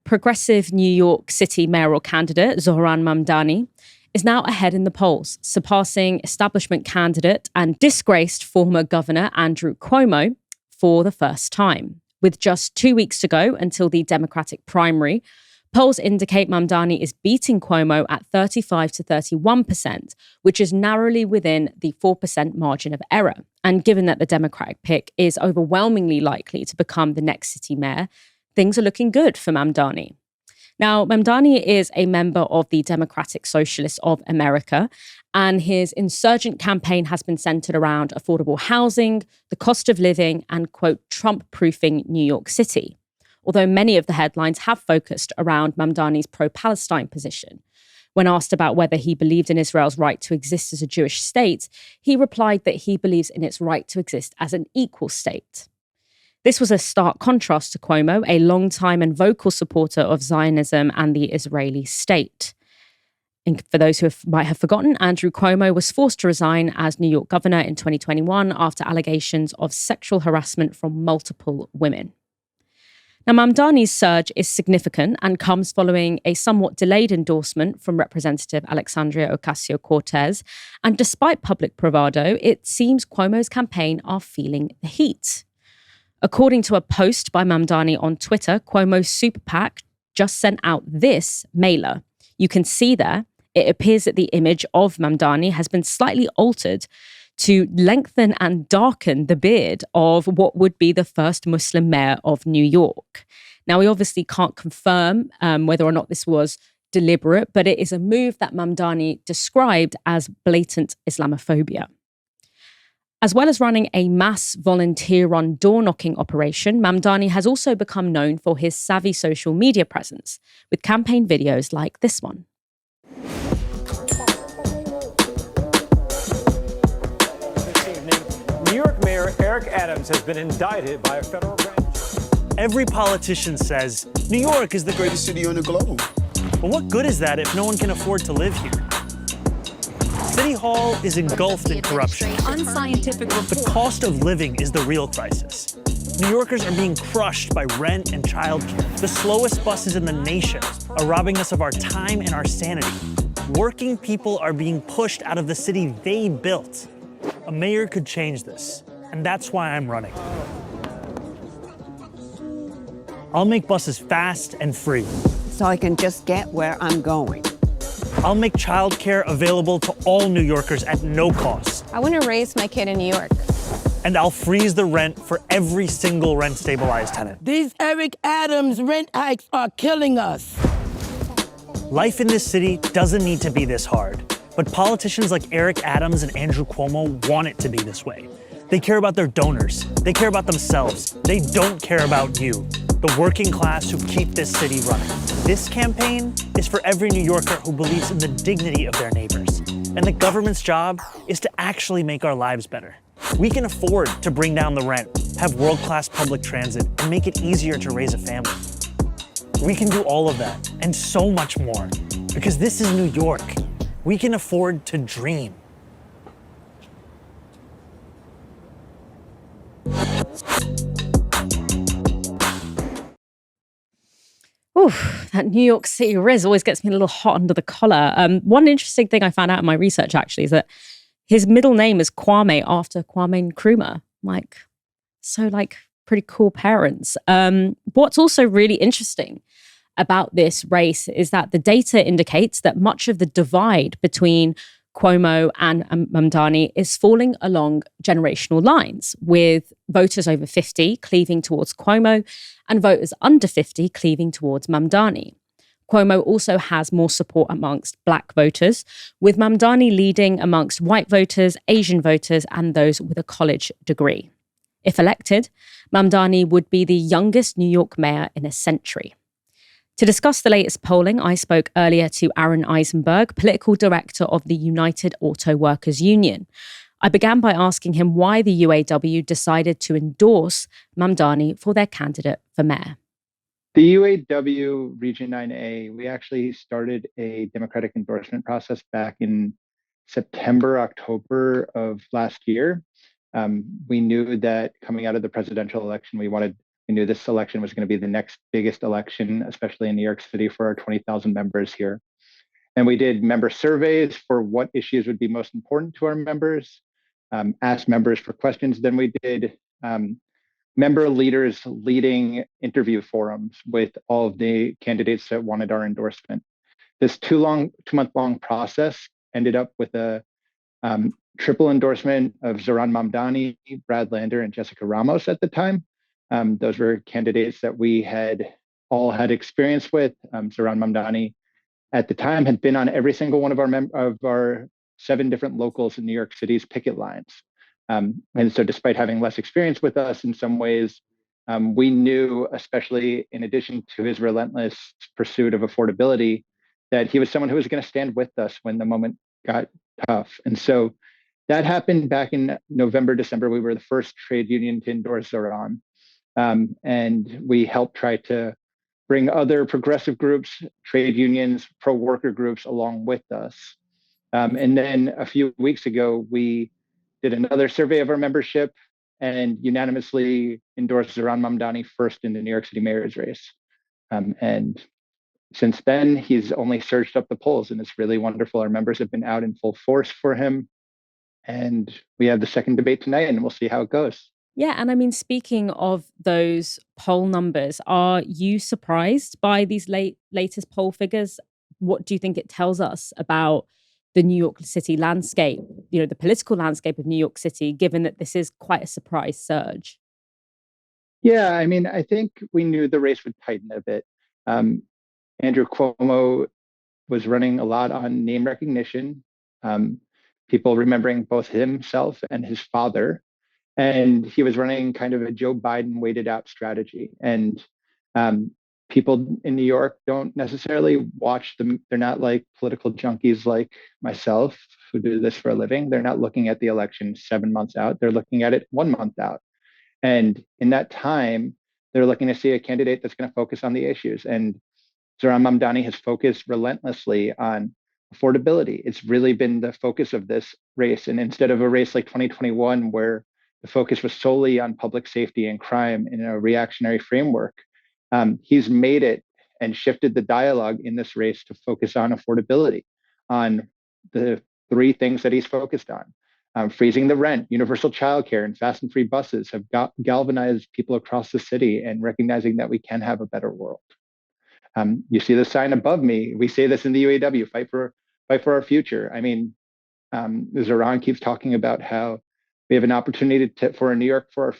progressive New York City mayoral candidate Zohran Mamdani is now ahead in the polls, surpassing establishment candidate and disgraced former governor Andrew Cuomo for the first time. With just 2 weeks to go until the Democratic primary, polls indicate Mamdani is beating Cuomo at 35 to 31%, which is narrowly within the 4% margin of error. And given that the Democratic pick is overwhelmingly likely to become the next city mayor, things are looking good for Mamdani. Now, Mamdani is a member of the Democratic Socialists of America, and his insurgent campaign has been centered around affordable housing, the cost of living, and, quote, Trump-proofing New York City. Although many of the headlines have focused around Mamdani's pro-Palestine position. When asked about whether he believed in Israel's right to exist as a Jewish state, he replied that he believes in its right to exist as an equal state. This was a stark contrast to Cuomo, a longtime and vocal supporter of Zionism and the Israeli state. And for those who might have forgotten, Andrew Cuomo was forced to resign as New York governor in 2021 after allegations of sexual harassment from multiple women. Now, Mamdani's surge is significant and comes following a somewhat delayed endorsement from Representative Alexandria Ocasio-Cortez. And despite public bravado, it seems Cuomo's campaign are feeling the heat. According to a post by Mamdani on Twitter, Cuomo's super PAC just sent out this mailer. You can see there, it appears that the image of Mamdani has been slightly altered to lengthen and darken the beard of what would be the first Muslim mayor of New York. Now, we obviously can't confirm whether or not this was deliberate, but it is a move that Mamdani described as blatant Islamophobia. As well as running a mass volunteer-run door-knocking operation, Mamdani has also become known for his savvy social media presence, with campaign videos like this one. New York Mayor Eric Adams has been indicted by a federal grand jury. Every politician says New York is the greatest city on the globe. But what good is that if no one can afford to live here? City Hall is engulfed in corruption. Unscientific report. The cost of living is the real crisis. New Yorkers are being crushed by rent and childcare. The slowest buses in the nation are robbing us of our time and our sanity. Working people are being pushed out of the city they built. A mayor could change this, and that's why I'm running. I'll make buses fast and free. So I can just get where I'm going. I'll make childcare available to all New Yorkers at no cost. I want to raise my kid in New York. And I'll freeze the rent for every single rent-stabilized tenant. These Eric Adams rent hikes are killing us. Life in this city doesn't need to be this hard. But politicians like Eric Adams and Andrew Cuomo want it to be this way. They care about their donors. They care about themselves. They don't care about you, the working class who keep this city running. This campaign is for every New Yorker who believes in the dignity of their neighbors. And the government's job is to actually make our lives better. We can afford to bring down the rent, have world-class public transit, and make it easier to raise a family. We can do all of that and so much more, because this is New York. We can afford to dream. Oof, that New York City Riz always gets me a little hot under the collar. One interesting thing I found out in my research, actually, is that his middle name is Kwame after Kwame Nkrumah. Pretty cool parents. What's also really interesting about this race is that the data indicates that much of the divide between Cuomo and Mamdani is falling along generational lines, with voters over 50 cleaving towards Cuomo and voters under 50 cleaving towards Mamdani. Cuomo also has more support amongst Black voters, with Mamdani leading amongst white voters, Asian voters, and those with a college degree. If elected, Mamdani would be the youngest New York mayor in a century. To discuss the latest polling, I spoke earlier to Aaron Eisenberg, political director of the United Auto Workers Union. I began by asking him why the UAW decided to endorse Mamdani for their candidate for mayor. The UAW Region 9A, we actually started a Democratic endorsement process back in September, October of last year. We knew that coming out of the presidential election, we wanted We knew this election was going to be the next biggest election, especially in New York City for our 20,000 members here. And we did member surveys for what issues would be most important to our members, asked members for questions. Then we did member leaders leading interview forums with all of the candidates that wanted our endorsement. This 2-month long process ended up with a triple endorsement of Zohran Mamdani, Brad Lander, and Jessica Ramos at the time. Those were candidates that we had all had experience with. Zohran Mamdani at the time had been on every single one of our 7 different locals in New York City's picket lines. And so despite having less experience with us in some ways, we knew, especially in addition to his relentless pursuit of affordability, that he was someone who was going to stand with us when the moment got tough. And so that happened back in November, December. We were the first trade union to endorse Zohran. And we helped try to bring other progressive groups, trade unions, pro-worker groups along with us. And then a few weeks ago, we did another survey of our membership and unanimously endorsed Zohran Mamdani first in the New York City mayor's race. And since then, he's only surged up the polls, and it's really wonderful. Our members have been out in full force for him. And we have the second debate tonight, and we'll see how it goes. Yeah, and I mean, speaking of those poll numbers, are you surprised by these latest poll figures? What do you think it tells us about the New York City landscape, the political landscape of New York City, given that this is quite a surprise surge? Yeah, I mean, I think we knew the race would tighten a bit. Andrew Cuomo was running a lot on name recognition, people remembering both himself and his father. And he was running kind of a Joe Biden waited out strategy. And people in New York don't necessarily watch them. They're not like political junkies like myself who do this for a living. They're not looking at the election 7 months out. They're looking at it 1 month out. And in that time, they're looking to see a candidate that's going to focus on the issues. And Zohran Mamdani has focused relentlessly on affordability. It's really been the focus of this race. And instead of a race like 2021, where the focus was solely on public safety and crime in a reactionary framework, he's made it and shifted the dialogue in this race to focus on affordability, on the 3 things that he's focused on. Freezing the rent, universal childcare, and fast and free buses have galvanized people across the city and recognizing that we can have a better world. You see the sign above me. We say this in the UAW: fight for our future. I mean, Zohran keeps talking about how we have an opportunity for a New York for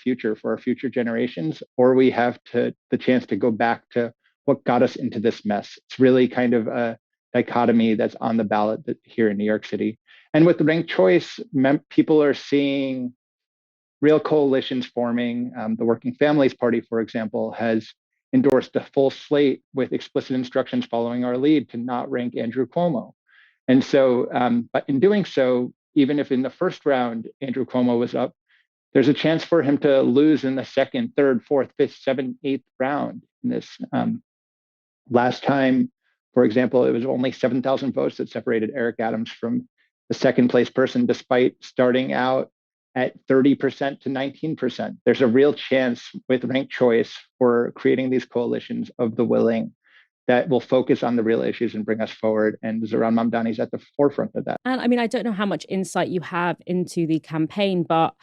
our future generations, or we have the chance to go back to what got us into this mess. It's really kind of a dichotomy that's on the ballot here in New York City. And with the ranked choice, people are seeing real coalitions forming. The Working Families Party, for example, has endorsed a full slate with explicit instructions following our lead to not rank Andrew Cuomo. And so, but in doing so, even if in the first round Andrew Cuomo was up, there's a chance for him to lose in the second, third, fourth, fifth, seventh, eighth round in this. Last time, for example, it was only 7,000 votes that separated Eric Adams from the second place person, despite starting out at 30% to 19%. There's a real chance with ranked choice for creating these coalitions of the willing that will focus on the real issues and bring us forward. And Zohran Mamdani is at the forefront of that. And I mean, I don't know how much insight you have into the campaign, but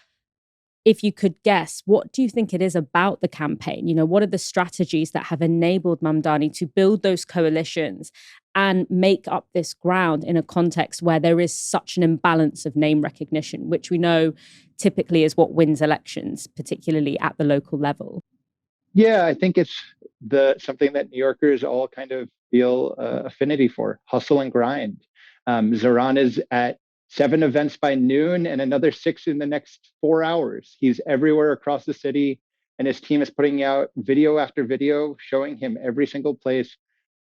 if you could guess, what do you think it is about the campaign? What are the strategies that have enabled Mamdani to build those coalitions and make up this ground in a context where there is such an imbalance of name recognition, which we know typically is what wins elections, particularly at the local level? Yeah, I think it's something that New Yorkers all kind of feel affinity for: hustle and grind. Zohran is at 7 events by noon and another 6 in the next 4 hours. He's everywhere across the city, and his team is putting out video after video, showing him every single place,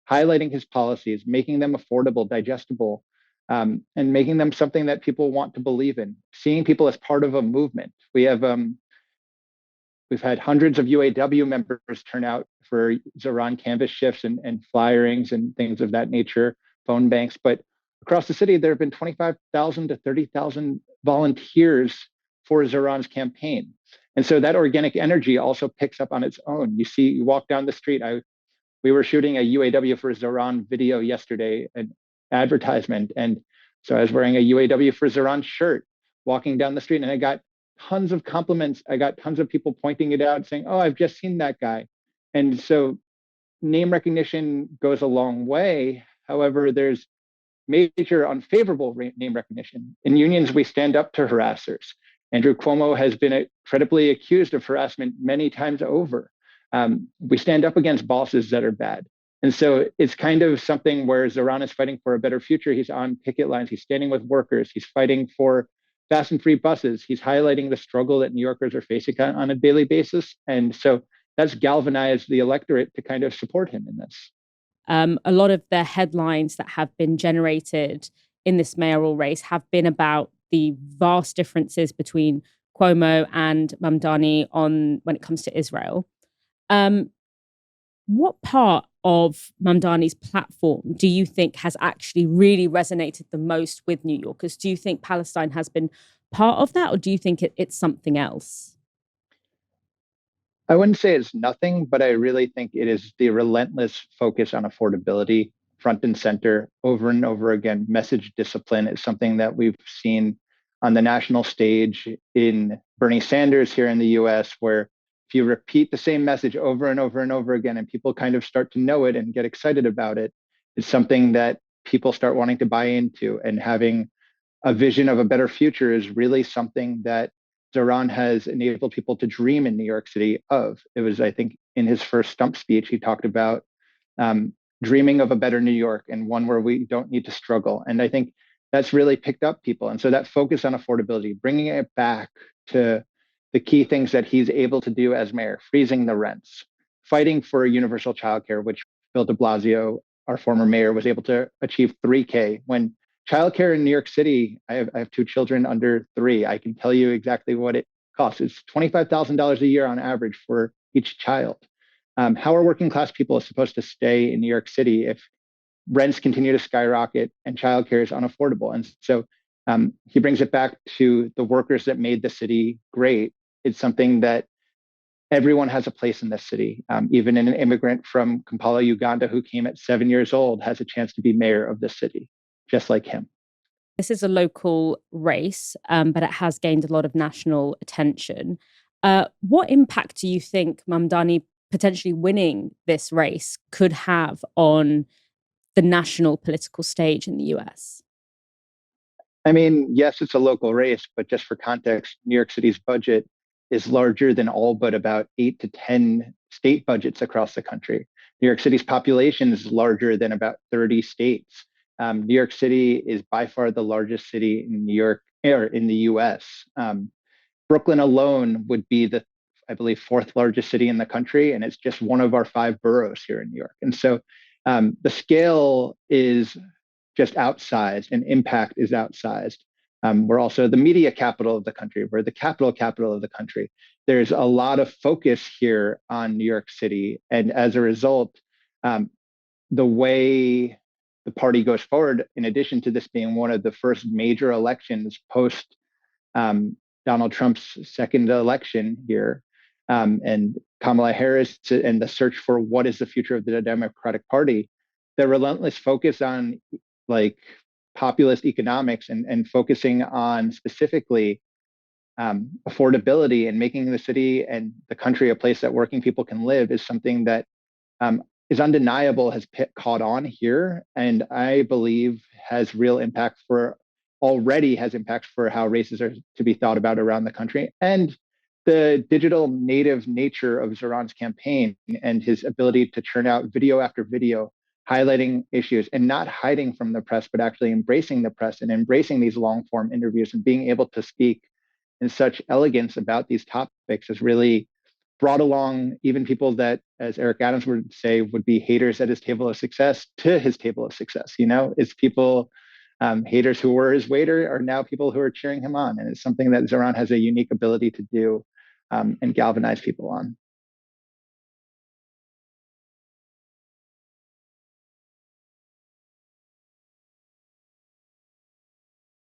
highlighting his policies, making them affordable, digestible, and making them something that people want to believe in, seeing people as part of a movement. We've had hundreds of UAW members turn out for Zohran canvas shifts and flyerings and things of that nature, phone banks. But across the city, there have been 25,000 to 30,000 volunteers for Zohran's campaign. And so that organic energy also picks up on its own. You walk down the street. We were shooting a UAW for Zohran video yesterday, an advertisement. And so I was wearing a UAW for Zohran shirt walking down the street, and I got tons of compliments. I got tons of people pointing it out saying, "Oh, I've just seen that guy." And so name recognition goes a long way. However, there's major unfavorable name recognition. In unions, we stand up to harassers. Andrew Cuomo has been credibly accused of harassment many times over. We stand up against bosses that are bad. And so it's kind of something where Zohran is fighting for a better future. He's on picket lines. He's standing with workers. He's fighting for fast and free buses. He's highlighting the struggle that New Yorkers are facing on a daily basis. And so that's galvanized the electorate to kind of support him in this. A lot of the headlines that have been generated in this mayoral race have been about the vast differences between Cuomo and Mamdani when it comes to Israel. What part of Mamdani's platform do you think has actually really resonated the most with New Yorkers? Do you think Palestine has been part of that, or do you think it's something else? I wouldn't say it's nothing, but I really think it is the relentless focus on affordability, front and center, over and over again. Message discipline is something that we've seen on the national stage in Bernie Sanders here in the US, where if you repeat the same message over and over and over again, and people kind of start to know it and get excited about it, it's something that people start wanting to buy into. And having a vision of a better future is really something that Zohran has enabled people to dream in New York City of. It was, I think, in his first stump speech, he talked about dreaming of a better New York and one where we don't need to struggle. And I think that's really picked up people. And so that focus on affordability, bringing it back to the key things that he's able to do as mayor, freezing the rents, fighting for universal childcare, which Bill de Blasio, our former mayor, was able to achieve 3K when childcare in New York City, I have two children under 3. I can tell you exactly what it costs. It's $25,000 a year on average for each child. How are working class people supposed to stay in New York City if rents continue to skyrocket and childcare is unaffordable? And so he brings it back to the workers that made the city great. It's something that everyone has a place in this city. Even an immigrant from Kampala, Uganda, who came at 7 years old, has a chance to be mayor of this city, just like him. This is a local race, but it has gained a lot of national attention. What impact do you think Mamdani potentially winning this race could have on the national political stage in the US? I mean, yes, it's a local race, but just for context, New York City's budget is larger than all but about 8 to 10 state budgets across the country. New York City's population is larger than about 30 states. New York City is by far the largest city in New York or in the US. Brooklyn alone would be I believe, fourth largest city in the country, and it's just one of our 5 boroughs here in New York. And so the scale is just outsized and impact is outsized. We're also the media capital of the country. We're the capital of the country. There's a lot of focus here on New York City. And as a result, the way the party goes forward, in addition to this being one of the first major elections post Donald Trump's second election here, and Kamala Harris and the search for what is the future of the Democratic Party, the relentless focus on like populist economics and focusing on specifically affordability and making the city and the country a place that working people can live is something that is undeniable, has caught on here, and I believe has real impact already has impacts for how races are to be thought about around the country. And the digital native nature of Zohran's campaign and his ability to churn out video after video highlighting issues and not hiding from the press, but actually embracing the press and embracing these long form interviews and being able to speak in such elegance about these topics has really brought along even people that, as Eric Adams would say, would be haters at his table of success to his table of success. You know, it's people, haters who were his waiter are now people who are cheering him on. And it's something that Zohran has a unique ability to do and galvanize people on.